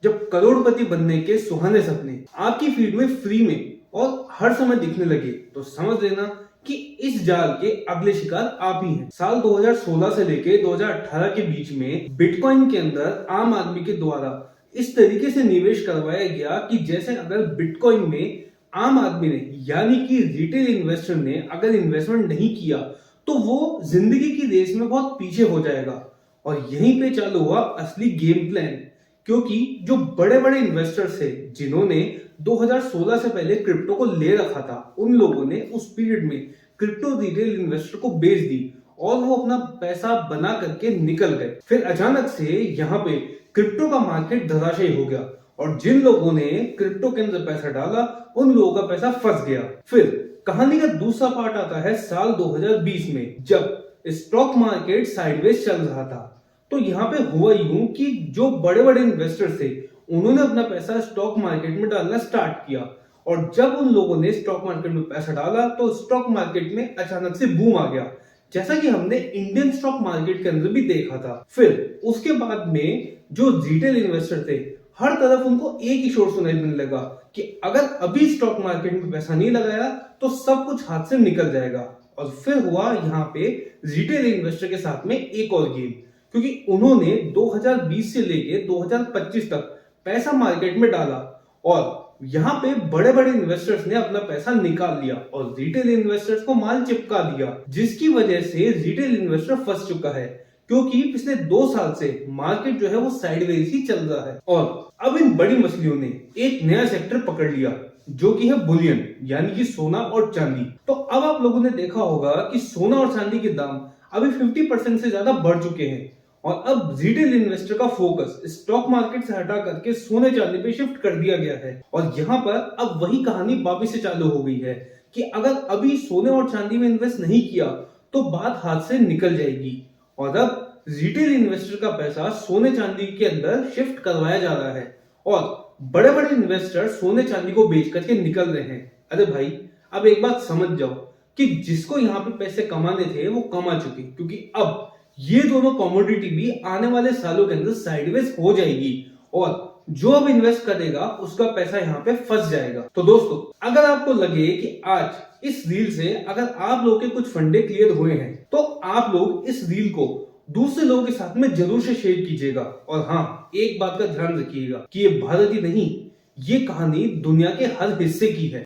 जब करोड़पति बनने के सुहाने सपने आपकी फीड में फ्री में और हर समय दिखने लगे तो समझ लेना कि इस जाल के अगले शिकार आप ही हैं। साल 2016 से लेके 2018 के बीच में बिटकॉइन के अंदर आम आदमी के द्वारा इस तरीके से निवेश करवाया गया कि जैसे अगर बिटकॉइन में आम आदमी ने यानी कि रिटेल इन्वेस्टर ने अगर इन्वेस्टमेंट नहीं किया तो वो जिंदगी की रेस में बहुत पीछे हो जाएगा। और यहीं पे चालू हुआ असली गेम प्लान, क्योंकि जो बड़े बड़े इन्वेस्टर्स थे जिन्होंने 2016 से पहले क्रिप्टो को ले रखा था, उन लोगों ने उस पीरियड में क्रिप्टो रिटेल इन्वेस्टर को बेच दी और वो अपना पैसा बना करके निकल गए। फिर अचानक से यहाँ पे क्रिप्टो का मार्केट धराशायी हो गया और जिन लोगों ने क्रिप्टो के अंदर पैसा डाला उन लोगों का पैसा फंस गया। फिर कहानी का दूसरा पार्ट आता है साल 2020 में, जब स्टॉक मार्केट साइडवेज चल रहा था। तो यहाँ पे हुआ यूं कि जो बड़े बड़े इन्वेस्टर्स थे उन्होंने अपना पैसा स्टॉक मार्केट में डालना स्टार्ट किया और जब उन लोगों ने स्टॉक मार्केट में पैसा डाला तो स्टॉक मार्केट में अचानक से बूम आ गया, जैसा कि हमने इंडियन स्टॉक मार्केट के अंदर भी देखा था। फिर उसके बाद में जो रिटेल इन्वेस्टर थे हर तरफ उनको एक ही शोर सुनाई देने लगा कि अगर अभी स्टॉक मार्केट में पैसा नहीं लगाया तो सब कुछ हाथ से निकल जाएगा। और फिर हुआ यहाँ पे रिटेल इन्वेस्टर के साथ में एक और गेम, क्योंकि उन्होंने 2020 से लेके 2025 तक पैसा मार्केट में डाला और यहाँ पे बड़े बड़े इन्वेस्टर्स ने अपना पैसा निकाल लिया और रिटेल इन्वेस्टर्स को माल चिपका दिया, जिसकी वजह से रिटेल इन्वेस्टर फंस चुका है, क्योंकि पिछले 2 साल से मार्केट जो है वो साइडवेज ही चल रहा है। और अब इन बड़ी मछलियों ने एक नया सेक्टर पकड़ लिया जो कि है बुलियन, यानी कि सोना और चांदी। तो अब आप लोगों ने देखा होगा कि सोना और चांदी के दाम अभी 50% से ज्यादा बढ़ चुके हैं और अब रिटेल इन्वेस्टर का फोकस स्टॉक मार्केट से हटा करके सोने चांदी पे शिफ्ट कर दिया गया है। और यहाँ पर अब वही कहानी वापिस से चालू हो गई है कि अगर अभी सोने और चांदी में इन्वेस्ट नहीं किया तो बात हाथ से निकल जाएगी और अब रिटेल इन्वेस्टर का पैसा सोने चांदी के अंदर शिफ्ट करवाया जा रहा है और बड़े बड़े इन्वेस्टर सोने चांदी को बेच करके निकल रहे हैं। अरे भाई, अब एक बात समझ जाओ कि जिसको यहाँ पे पैसे कमाने थे वो कमा चुके, क्योंकि अब ये दोनों कमोडिटी भी आने वाले सालों के अंदर साइडवेज हो जाएगी और जो अब इन्वेस्ट करेगा उसका पैसा यहाँ पे फंस जाएगा। तो दोस्तों, अगर आपको लगे कि आज इस रील से अगर आप लोग के कुछ फंडे क्लियर हुए हैं तो आप लोग इस रील को दूसरे लोगों के साथ में जरूर से शेयर कीजिएगा। और हाँ, एक बात का ध्यान रखिएगा कि ये भारत ही नहीं, ये कहानी दुनिया के हर हिस्से की है।